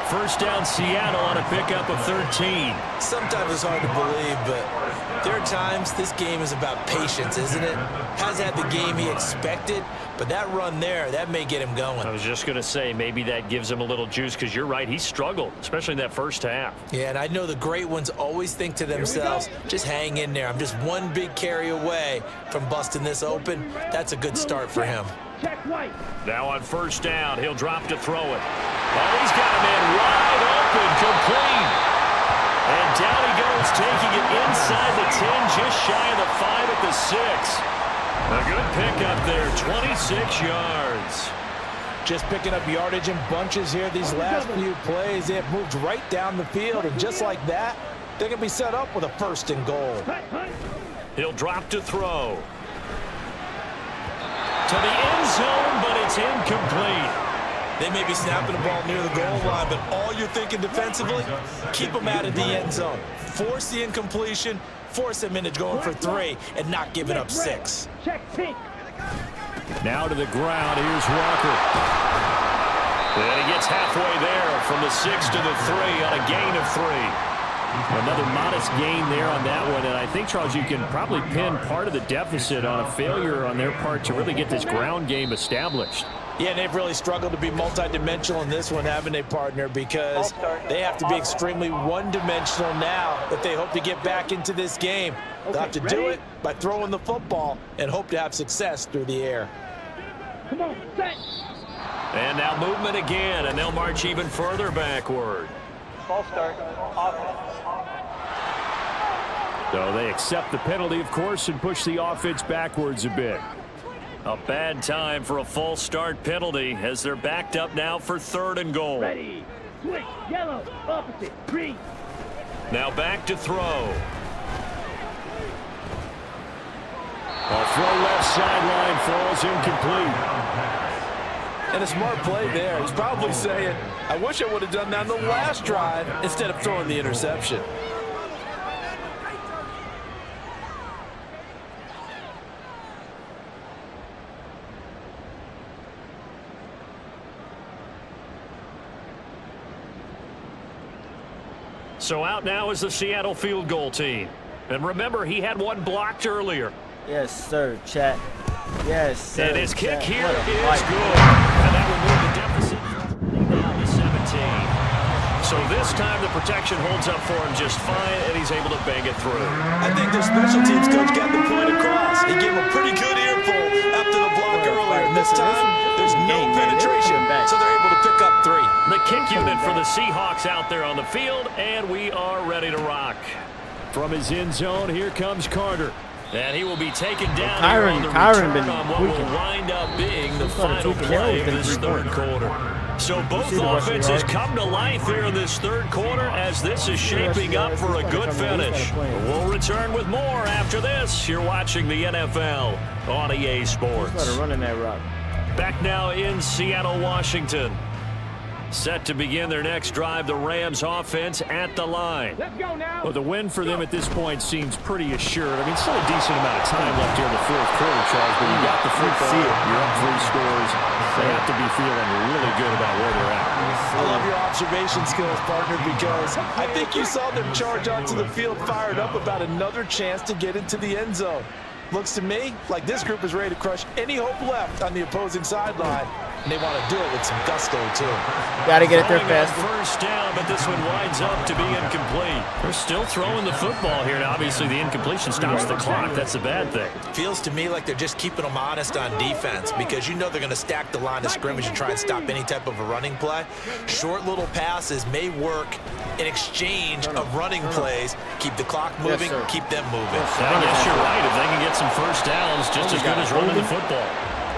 first down Seattle on a pickup of 13. Sometimes it's hard to believe, but there are times this game is about patience, isn't it? Has had the game he expected, but that run there, that may get him going. I was just going to say, maybe that gives him a little juice, because you're right, he struggled, especially in that first half. Yeah, and I know the great ones always think to themselves, just hang in there. I'm just one big carry away from busting this open. That's a good start for him. Now on first down, he'll drop to throw it. And he's got a man wide open, complete. And down he goes, taking it inside the 10, just shy of the 5 at the 6. A good pickup there, 26 yards. Just picking up yardage in bunches here. These last few plays, they have moved right down the field, and just like that, they can be set up with a 1st and goal. He'll drop to throw. To the end zone, but it's incomplete. They may be snapping the ball near the goal line, but all you're thinking defensively, keep them out of the end zone. Force the incompletion, force them into going for 3, and not giving up 6. Now to the ground. Here's Walker. And he gets halfway there from the 6 to the 3 on a gain of 3. Another modest gain there on that one, and I think, Charles, you can probably pin part of the deficit on a failure on their part to really get this ground game established. Yeah, and they've really struggled to be multidimensional in this one, haven't they, partner? Because they have to be extremely one-dimensional now if they hope to get back into this game. They'll have to do it by throwing the football and hope to have success through the air. Come on, set. And now movement again, and they'll march even further backward. False start. Offense. So they accept the penalty, of course, and push the offense backwards a bit. A bad time for a false start penalty as they're backed up now for 3rd and goal. Ready. Switch. Yellow. Opposite. Green. Now back to throw. A throw left sideline falls incomplete. And a smart play there. He's probably saying, I wish I would have done that on the last drive instead of throwing the interception. So out now is the Seattle field goal team. And remember, he had one blocked earlier. Yes, sir, chat. Yes, sir. And his kick chat. here What a is fight. good. And that will move the deficit down to 17. So this time the protection holds up for him just fine, and he's able to bang it through. I think their special teams coach got the point across. He gave him a pretty good earful after the block earlier. And this time, there's no penetration, so they're able to pick up 3. The kick unit for the Seahawks out there on the field, and we are ready to rock. From his end zone, here comes Carter. And he will be taken down Kyron- here on the Kyron return been on what tweaking. will wind up being the He's started final tweaking play now of within this 3 third points. quarter. So both see the rushing offenses yards? come to life here in this third quarter as this is shaping up for a good finish. We'll return with more after this. You're watching the NFL on EA Sports. Started running that route. Back now in Seattle, Washington. Set to begin their next drive, the Rams offense at the line. Let's go now. Well, the win for them at this point seems pretty assured. I mean, still a decent amount of time left here in the 4th quarter, Charles, but you got the football, you're up 3 scores. They have to be feeling really good about where they're at. I love your observation skills, partner, because I think you saw them charge onto the field fired up about another chance to get into the end zone. Looks to me like this group is ready to crush any hope left on the opposing sideline, and they want to do it with some gusto, too. Gotta get it there Throwing on fast. first down, but this one winds up to be incomplete. They're still throwing the football here, and obviously the incompletion stops the clock. That's a bad thing. Feels to me like they're just keeping them honest on defense because you know they're going to stack the line of scrimmage and try and stop any type of a running play. Short little passes may work in exchange of running plays. Keep the clock moving, sir. keep them moving. I guess you're right. If they can get some first downs, just as good as running the football.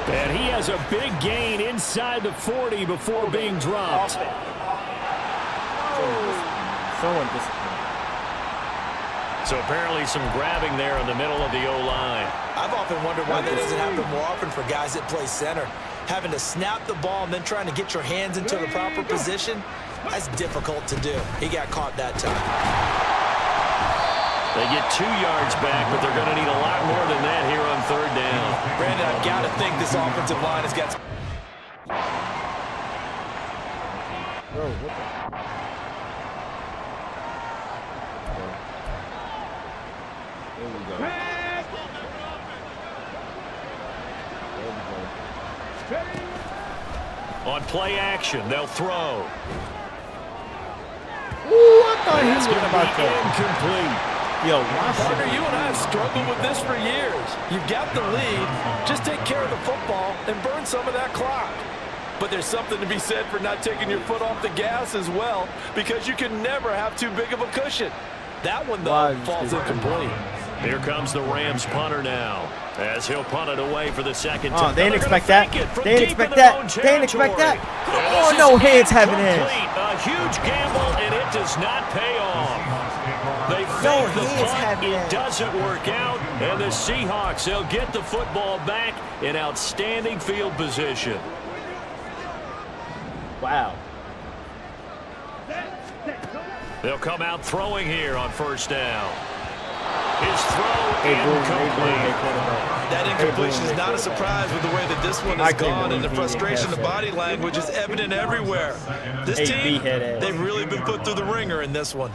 And he has a big gain inside the 40 before being dropped. Someone disciplined. So apparently some grabbing there in the middle of the O-line. I've often wondered why that doesn't happen more often for guys that play center. Having to snap the ball and then trying to get your hands into the proper position, that's difficult to do. He got caught that time. They get 2 yards back, but they're going to need a lot more than that here on third down. Brandon, I've got to think this offensive line has got... Bro, what the? Here we go. There we go. On play action, they'll throw. Ooh, I thought he was It's going to about be to. incomplete. Yo, watch Parker, it. you and I have struggled with this for years. You've got the lead. Just take care of the football and burn some of that clock. But there's something to be said for not taking your foot off the gas as well, because you can never have too big of a cushion. That one, though, falls incomplete. Here comes the Rams punter now, as he'll punt it away for the second time. Oh, they didn't They're gonna expect that. fake it from They didn't deep in expect their that. own They didn't expect that. territory. Oh, This no is hands having hands. incomplete. A huge gamble, and it does not pay off. They No fake the hands punt. having It hands. doesn't work out, and the Seahawks, they'll get the football back in outstanding field position. Wow. They'll come out throwing here on first down. His throw Hey, boom, incomplete. hey, quarterback. That incompletion is not a surprise with the way that this one has I couldn't gone, and the believe he frustration, the didn't catch body language is evident everywhere. This Hey, team, B-head ass. they've really been put through the ringer in this one.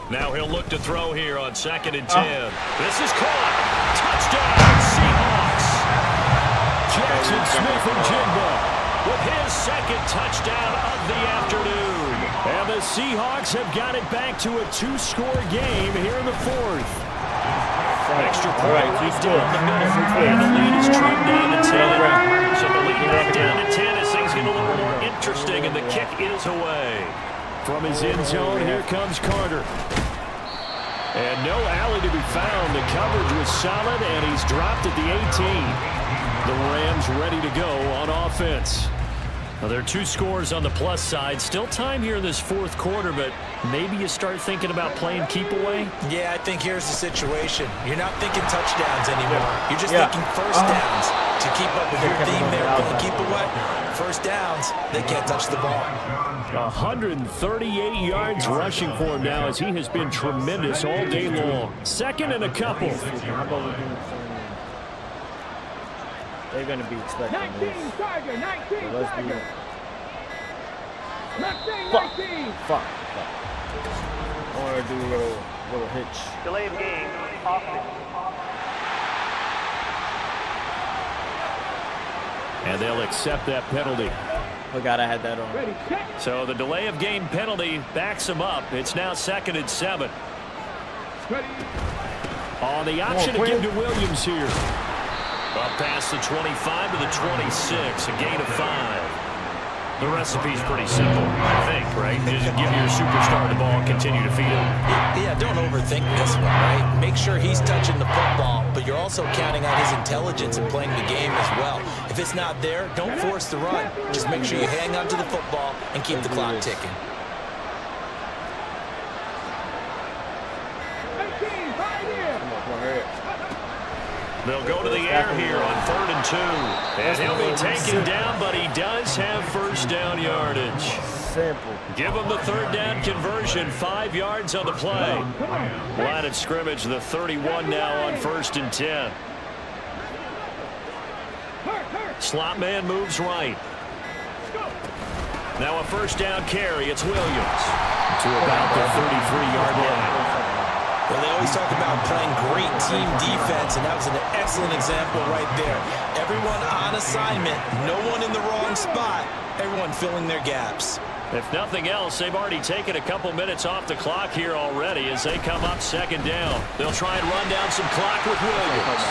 Now he'll look to throw here on 2nd and Oh. 10. This is caught. Touchdown, Seahawks. Jackson Smith-Njigba with his second touchdown of the afternoon. And the Seahawks have got it back to a 2-score game here in the 4th. Extra All point right, right 2 down the middle. scores. And the lead is trimmed down to 10. Right. So the lead back down to 10 as things get a little more interesting, and the kick is away. From his end zone, here comes Carter. And no alley to be found. The coverage was solid, and he's dropped at the 18. The Rams ready to go on offense. Well, there are 2 scores on the plus side. Still time here in this 4th quarter, but maybe you start thinking about playing keep away. Yeah, I think here's the situation. You're not thinking touchdowns anymore. You're just Yeah. thinking first downs to keep up with your theme there. Going keep away. First downs, they can't touch the ball. 138 yards rushing for him now, as he has been tremendous all day long. 2nd and a couple. How about we do some... They're going to be expecting 19, this. Tiger, 19, So let's do Tiger. it. Left side, Fuck. 19. Fuck. I want to do a little hitch. Delay of game, offense. And they'll accept that penalty. Forgot I had that on. Ready, set. So the delay of game penalty backs him up. It's now 2nd and 7. Ready. On the option to Quinn. give to Williams here. Up past the 25 to the 26, a gain of 5. The recipe's pretty simple, I think, right? Just give your superstar the ball and continue to feed him. Yeah, don't overthink this one, right? Make sure he's touching the football, but you're also counting on his intelligence in playing the game as well. If it's not there, don't force the run. Just make sure you hang on to the football and keep the clock ticking. 18, right here. They'll go to the air here on 3rd and 2. And he'll be taken down, but he does have first down yardage. Simple. Give him the 3rd down conversion, 5 yards on the play. Line of scrimmage, the 31 now on 1st and 10. Slot man moves right. Now a first down carry. It's Williams to about the 33-yard line. Well, they always talk about playing great team defense, and that was an excellent example right there. Everyone on assignment, no one in the wrong spot, everyone filling their gaps. If nothing else, they've already taken a couple minutes off the clock here already as they come up 2nd down. They'll try and run down some clock with Williams.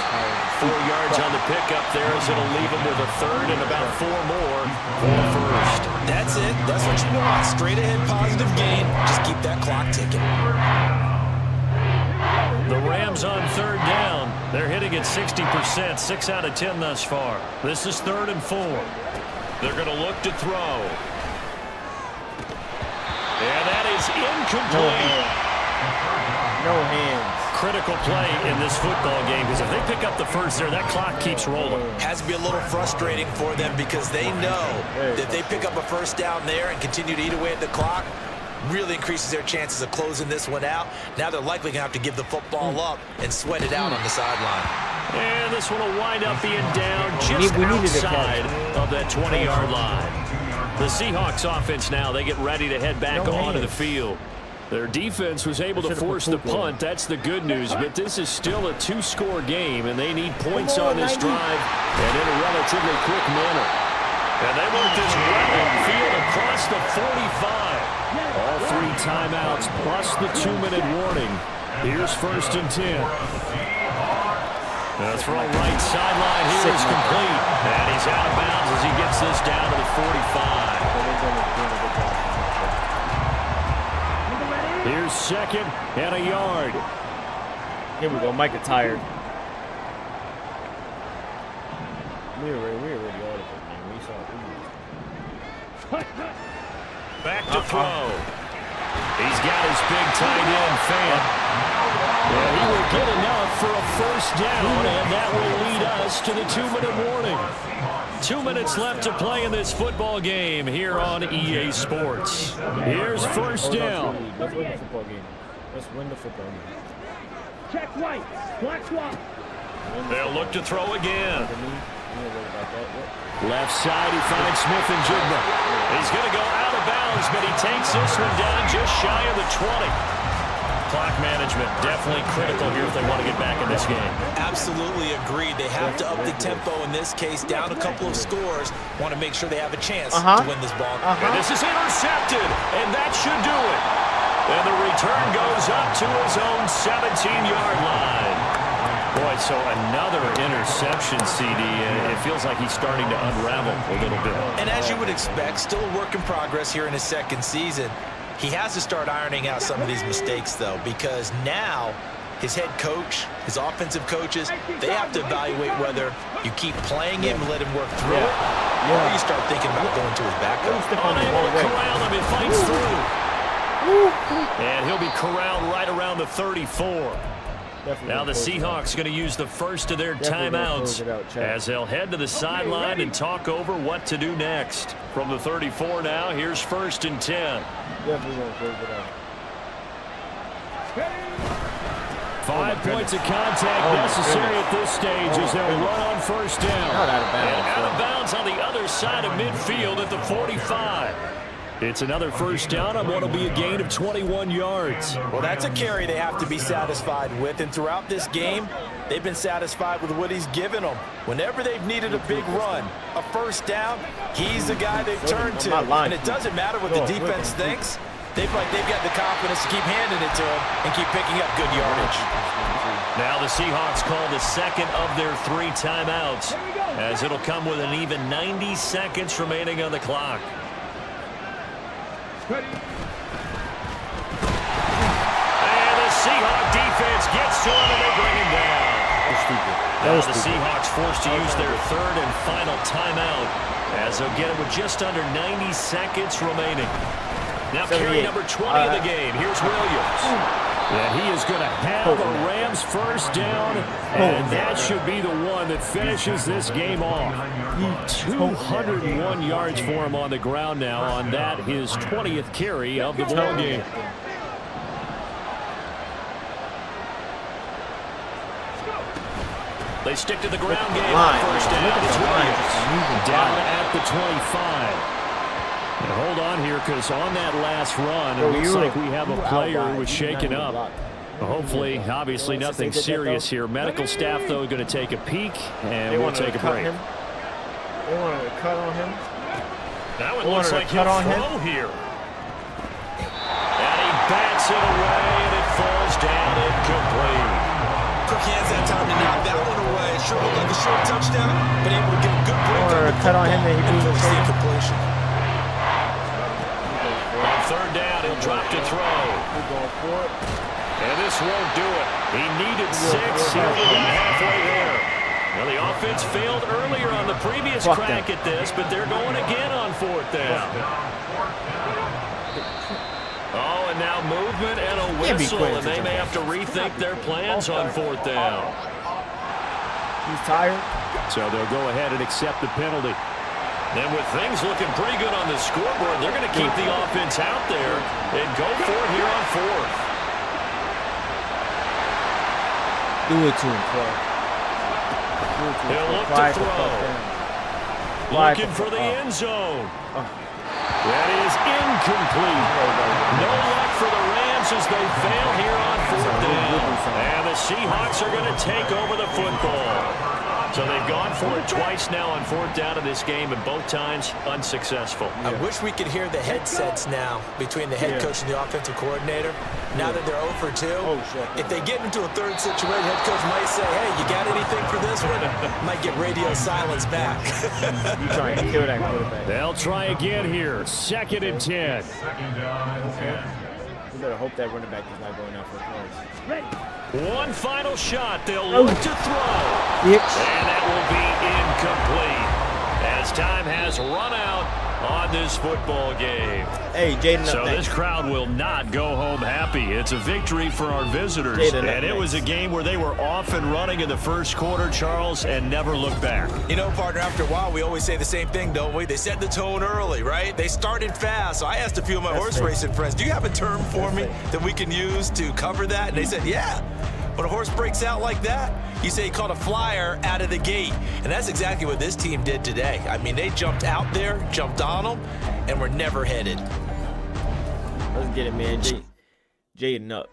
4 yards on the pickup there as it'll leave them with a 3rd and about 4 more for the 1st. That's it. That's what you want. Straight ahead positive gain. Just keep that clock ticking. The Rams on 3rd down. They're hitting at 60%, 6 out of 10 thus far. This is 3rd and 4. They're going to look to throw. And that is incomplete. No hands. Critical play in this football game because if they pick up the first there, that clock keeps rolling. Has to be a little frustrating for them because they know that if they pick up a first down there and continue to eat away at the clock, really increases their chances of closing this one out. Now they're likely going to have to give the football up and sweat it out on the sideline. And this one will wind up being down just outside of that 20-yard line. The Seahawks offense now, they get ready to head back onto the field. Their defense was able to force the punt. That's the good news. But this is still a two-score game, and they need points on this drive and in a relatively quick manner. And they work this well field across the 45. All 3 timeouts plus the 2-minute warning. Here's 1st and 10. The throw right sideline here is complete. And he's out of bounds as he gets this down to the 45. Here's 2nd and a yard. Here we go. Micah tired. We already ordered it, man. We saw it. Back to throw. He's got his big tight end fan. Well, he will get enough for a 1st down, and that will lead us to the 2-minute warning. 2 minutes left to play in this football game here on EA Sports. Here's 1st down. Let's win the football game. Let's win the football game. Check white. Black swap. They'll look to throw again. Left side, he finds Smith and Jigba. He's going to go out of bounds, but he takes this one down just shy of the 20. Clock management definitely critical here if they want to get back in this game. Absolutely agreed. They have to up the tempo in this case, down a couple of scores. Want to make sure they have a chance to win this ball. And this is intercepted, and that should do it. And the return goes up to his own 17-yard line. Boy, so another interception, CD. It feels like he's starting to unravel a little bit. And as you would expect, still a work in progress here in his 2nd season. He has to start ironing out some of these mistakes, though, because now his head coach, his offensive coaches, they have to evaluate whether you keep playing him and let him work through it, or you start thinking about going to his backup. Unable to corral him, it fights through. And he'll be corralled right around the 34. Now the Seahawks going to use the first of their timeouts as they'll head to the sideline and talk over what to do next. From the 34 now, here's 1st and 10. Definitely going to close it out. 5 points of contact necessary at this stage as they'll run on 1st down. And out of bounds on the other side of midfield at the 45. It's another 1st down on what will be a gain of 21 yards. Well, that's a carry they have to be satisfied with, and throughout this game, they've been satisfied with what he's given them. Whenever they've needed a big run, a 1st down, he's the guy they've turned to. And it doesn't matter what the defense thinks. They've got the confidence to keep handing it to him and keep picking up good yardage. Now the Seahawks call the 2nd of their 3 timeouts, as it'll come with an even 90 seconds remaining on the clock. Ready. And the Seahawks defense gets to him and they bring him down. Now the Seahawks forced to use their 3rd and final timeout as they'll get it with just under 90 seconds remaining. Now carry number 20 of the game. Here's Williams. And he is going to have a Rams 1st down, and that should be the one that finishes this game off. 201 yards for him on the ground now on that, his 20th carry of the ball game. They stick to the ground game on 1st down. It's Williams down at the 25. And hold on here, because on that last run, it looks like we have a player who was shaken up. Hopefully, obviously nothing serious here. Medical staff, though, going to take a peek, and we'll take a break. They wanted to cut on him. That one looks like he'll throw here. And he bats it away, and it falls down incomplete. Quick hands that time to knock that one away. Sure looked like a short touchdown, but able to get a good break on the cut on him, and he force the incompletion. On 3rd down, he'll drop to throw. And this won't do it. He needed 6. He only got halfway there. Now, the offense failed earlier on the previous crack at this, but they're going again on 4th down. Oh, and now movement and a whistle, and they may have to rethink their plans on 4th down. He's tired. So they'll go ahead and accept the penalty. And with things looking pretty good on the scoreboard, they're going to keep the offense out there and go for it here on 4th. Do it to him, Clay. He'll look to throw. Looking for the end zone. That is incomplete. No luck for the Rams fail here on 4th down. And the Seahawks are going to take over the football. So they've gone for it twice now on 4th down in this game, and both times unsuccessful. I wish we could hear the headsets now between the head coach and the offensive coordinator. Now that they're 0 for 2, if they get into a third situation, head coach might say, hey, you got anything for this one? Might get radio silence back. You trying to kill that quarterback. They'll try again here. 2nd and 10. We better hope that running back is not going out for close. One final shot. They'll look to throw. Bitch. And that will be incomplete as time has run out on this football game. Hey, Jaden. So this crowd will not go home happy. It's a victory for our visitors. Jaden, and it was a game where they were off and running in the first quarter, Charles, and never looked back. You know, partner, after a while, we always say the same thing, don't we? They set the tone early, right? They started fast. So I asked a few of my horse racing friends, do you have a term for me that we can use to cover that? And they said, yeah. When a horse breaks out like that, you say he caught a flyer out of the gate. And that's exactly what this team did today. I mean, they jumped out there, jumped on them, and were never headed. Let's get it, man. Jaden up.